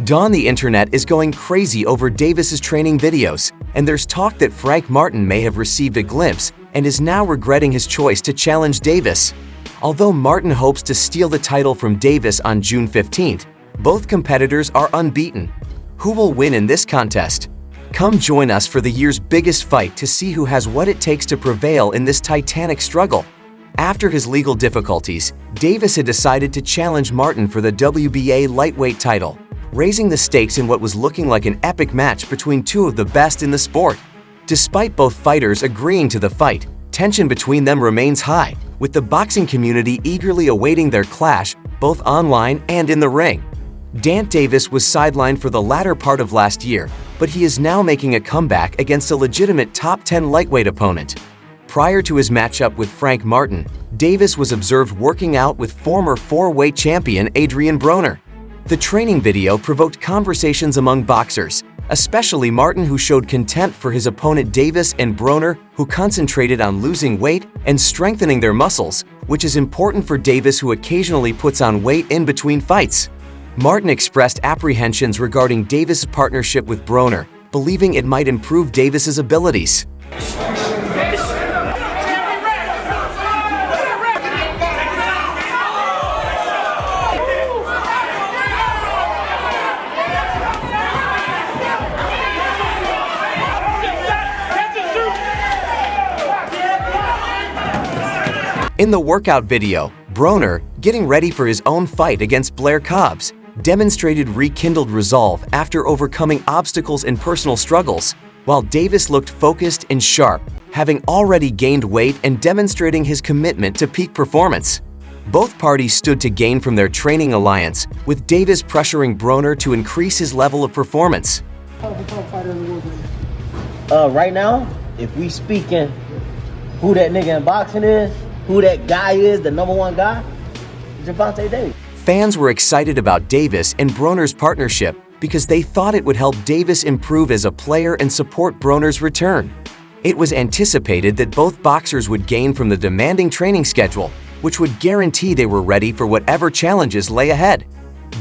The internet is going crazy over Davis's training videos, and there's talk that Frank Martin may have received a glimpse and is now regretting his choice to challenge Davis. Although Martin hopes to steal the title from Davis on June 15th, both competitors are unbeaten. Who will win in this contest? Come join us for the year's biggest fight to see who has what it takes to prevail in this titanic struggle. After his legal difficulties, Davis had decided to challenge Martin for the WBA lightweight title, raising the stakes in what was looking like an epic match between two of the best in the sport. Despite both fighters agreeing to the fight, tension between them remains high, with the boxing community eagerly awaiting their clash, both online and in the ring. Davis was sidelined for the latter part of last year, but he is now making a comeback against a legitimate top 10 lightweight opponent. Prior to his matchup with Frank Martin, Davis was observed working out with former four-weight champion Adrian Broner. The training video provoked conversations among boxers, especially Martin, who showed contempt for his opponent Davis, and Broner, who concentrated on losing weight and strengthening their muscles, which is important for Davis, who occasionally puts on weight in between fights. Martin expressed apprehensions regarding Davis' partnership with Broner, believing it might improve Davis's abilities. In the workout video, Broner, getting ready for his own fight against Blair Cobbs, demonstrated rekindled resolve after overcoming obstacles and personal struggles, while Davis looked focused and sharp, having already gained weight and demonstrating his commitment to peak performance. Both parties stood to gain from their training alliance, with Davis pressuring Broner to increase his level of performance. Right now, if we speaking who that nigga in boxing is, who that guy is, the number one guy, Gervonta Davis. Fans were excited about Davis and Broner's partnership because they thought it would help Davis improve as a player and support Broner's return. It was anticipated that both boxers would gain from the demanding training schedule, which would guarantee they were ready for whatever challenges lay ahead.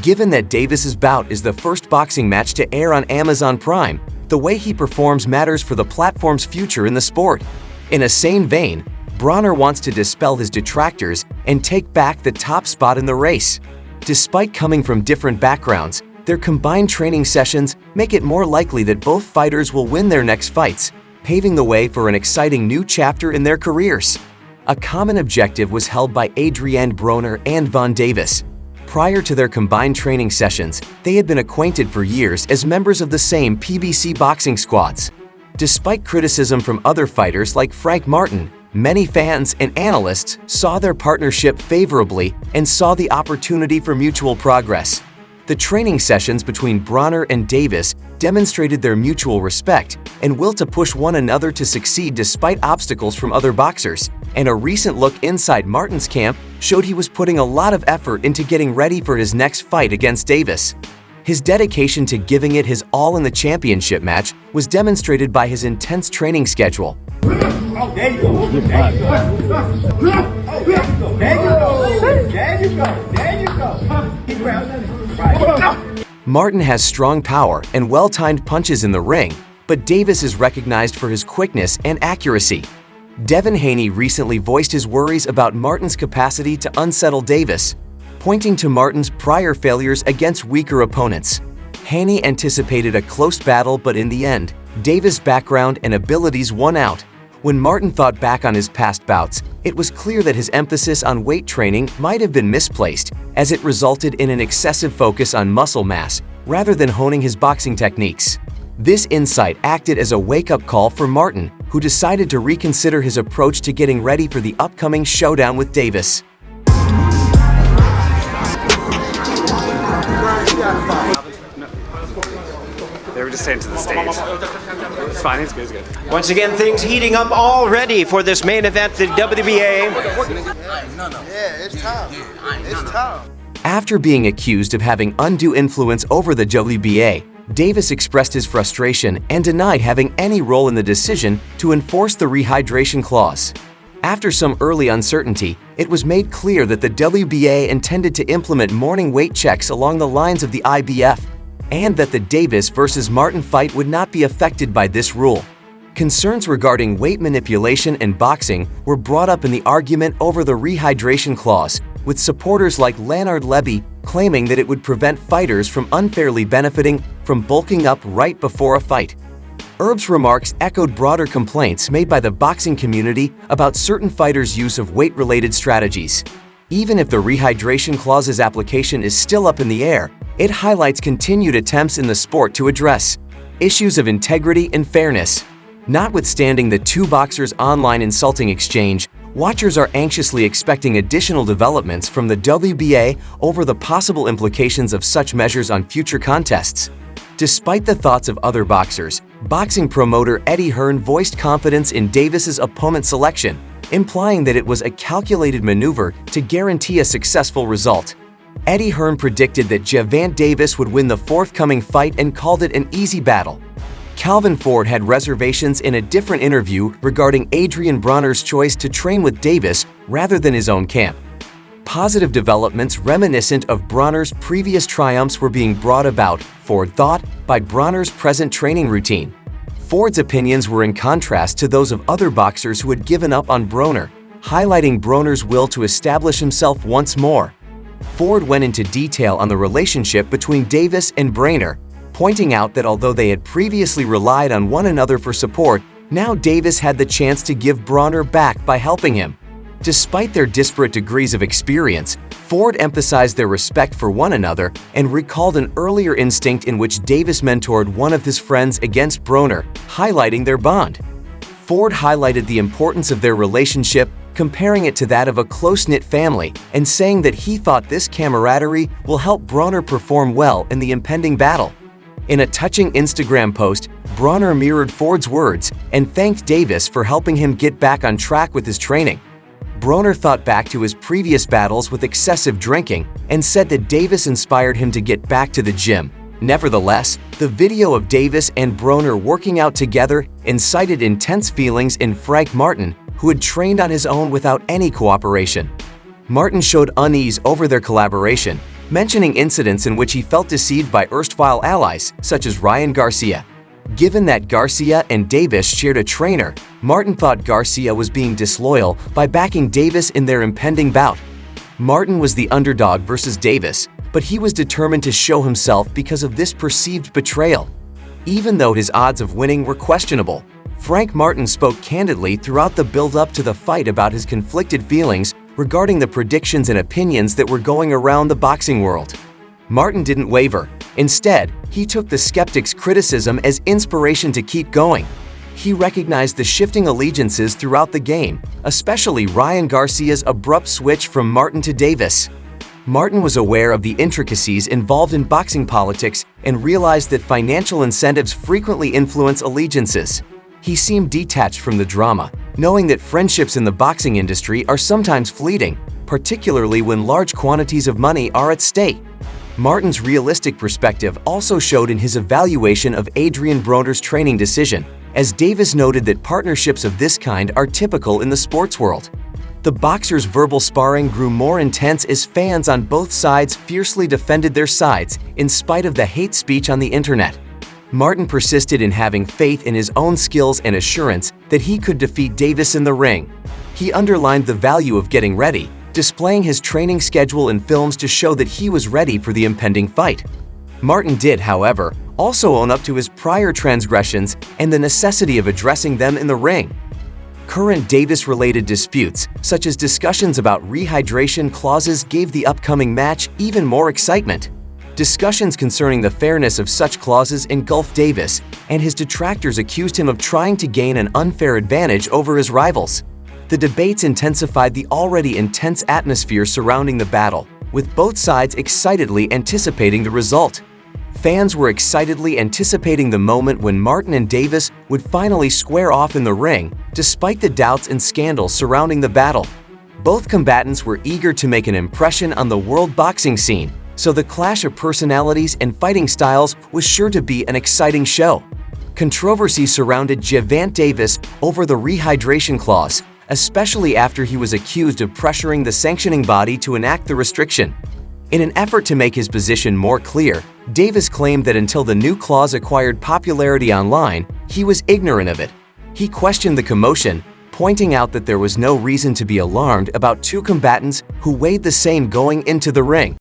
Given that Davis's bout is the first boxing match to air on Amazon Prime, the way he performs matters for the platform's future in the sport. In a same vein, Broner wants to dispel his detractors and take back the top spot in the race. Despite coming from different backgrounds, their combined training sessions make it more likely that both fighters will win their next fights, paving the way for an exciting new chapter in their careers. A common objective was held by Adrian Broner and Davis. Prior to their combined training sessions, they had been acquainted for years as members of the same PBC boxing squads. Despite criticism from other fighters like Frank Martin, many fans and analysts saw their partnership favorably and saw the opportunity for mutual progress. The training sessions between Broner and Davis demonstrated their mutual respect and will to push one another to succeed despite obstacles from other boxers, and a recent look inside Martin's camp showed he was putting a lot of effort into getting ready for his next fight against Davis. His dedication to giving it his all in the championship match was demonstrated by his intense training schedule. Oh, there you go. There you go. There you go. There you go. Keep around. Right. Martin has strong power and well-timed punches in the ring, but Davis is recognized for his quickness and accuracy. Devin Haney recently voiced his worries about Martin's capacity to unsettle Davis, pointing to Martin's prior failures against weaker opponents. Haney anticipated a close battle, but in the end, Davis' background and abilities won out. When Martin thought back on his past bouts, it was clear that his emphasis on weight training might have been misplaced, as it resulted in an excessive focus on muscle mass rather than honing his boxing techniques. This insight acted as a wake-up call for Martin, who decided to reconsider his approach to getting ready for the upcoming showdown with Davis. They were just saying to the stage. It's fine, he's good, he's good. Once again, things heating up already for this main event, the WBA. Yeah, it's time. It's time. After being accused of having undue influence over the WBA, Davis expressed his frustration and denied having any role in the decision to enforce the rehydration clause. After some early uncertainty, it was made clear that the WBA intended to implement morning weight checks along the lines of the IBF. and that the Davis versus Martin fight would not be affected by this rule. Concerns regarding weight manipulation in boxing were brought up in the argument over the rehydration clause, with supporters like Leonard Levy claiming that it would prevent fighters from unfairly benefiting from bulking up right before a fight. Erb's remarks echoed broader complaints made by the boxing community about certain fighters' use of weight-related strategies. Even if the rehydration clause's application is still up in the air, it highlights continued attempts in the sport to address issues of integrity and fairness. Notwithstanding the two boxers' online insulting exchange, watchers are anxiously expecting additional developments from the WBA over the possible implications of such measures on future contests. Despite the thoughts of other boxers, boxing promoter Eddie Hearn voiced confidence in Davis's opponent selection, implying that it was a calculated maneuver to guarantee a successful result. Eddie Hearn predicted that Gervonta Davis would win the forthcoming fight and called it an easy battle. Calvin Ford had reservations in a different interview regarding Adrian Broner's choice to train with Davis rather than his own camp. Positive developments reminiscent of Broner's previous triumphs were being brought about, Ford thought, by Broner's present training routine. Ford's opinions were in contrast to those of other boxers who had given up on Broner, highlighting Broner's will to establish himself once more. Ford went into detail on the relationship between Davis and Broner, pointing out that although they had previously relied on one another for support, now Davis had the chance to give Broner back by helping him. Despite their disparate degrees of experience, Ford emphasized their respect for one another and recalled an earlier instinct in which Davis mentored one of his friends against Broner, highlighting their bond. Ford highlighted the importance of their relationship, comparing it to that of a close-knit family, and saying that he thought this camaraderie will help Broner perform well in the impending battle. In a touching Instagram post, Broner mirrored Ford's words and thanked Davis for helping him get back on track with his training. Broner thought back to his previous battles with excessive drinking and said that Davis inspired him to get back to the gym. Nevertheless, the video of Davis and Broner working out together incited intense feelings in Frank Martin, who had trained on his own without any cooperation. Martin showed unease over their collaboration, mentioning incidents in which he felt deceived by erstwhile allies, such as Ryan Garcia. Given that Garcia and Davis shared a trainer, Martin thought Garcia was being disloyal by backing Davis in their impending bout. Martin was the underdog versus Davis, but he was determined to show himself because of this perceived betrayal. Even though his odds of winning were questionable, Frank Martin spoke candidly throughout the build-up to the fight about his conflicted feelings regarding the predictions and opinions that were going around the boxing world. Martin didn't waver. Instead, he took the skeptics' criticism as inspiration to keep going. He recognized the shifting allegiances throughout the game, especially Ryan Garcia's abrupt switch from Martin to Davis. Martin was aware of the intricacies involved in boxing politics and realized that financial incentives frequently influence allegiances. He seemed detached from the drama, knowing that friendships in the boxing industry are sometimes fleeting, particularly when large quantities of money are at stake. Martin's realistic perspective also showed in his evaluation of Adrian Broner's training decision, as Davis noted that partnerships of this kind are typical in the sports world. The boxers' verbal sparring grew more intense as fans on both sides fiercely defended their sides in spite of the hate speech on the internet. Martin persisted in having faith in his own skills and assurance that he could defeat Davis in the ring. He underlined the value of getting ready, displaying his training schedule in films to show that he was ready for the impending fight. Martin did, however, also own up to his prior transgressions and the necessity of addressing them in the ring. Current Davis-related disputes, such as discussions about rehydration clauses, gave the upcoming match even more excitement. Discussions concerning the fairness of such clauses engulfed Davis, and his detractors accused him of trying to gain an unfair advantage over his rivals. The debates intensified the already intense atmosphere surrounding the battle, with both sides excitedly anticipating the result. Fans were excitedly anticipating the moment when Martin and Davis would finally square off in the ring, despite the doubts and scandals surrounding the battle. Both combatants were eager to make an impression on the world boxing scene, so the clash of personalities and fighting styles was sure to be an exciting show. Controversy surrounded Gervonta Davis over the rehydration clause, especially after he was accused of pressuring the sanctioning body to enact the restriction. In an effort to make his position more clear, Davis claimed that until the new clause acquired popularity online, he was ignorant of it. He questioned the commotion, pointing out that there was no reason to be alarmed about two combatants who weighed the same going into the ring.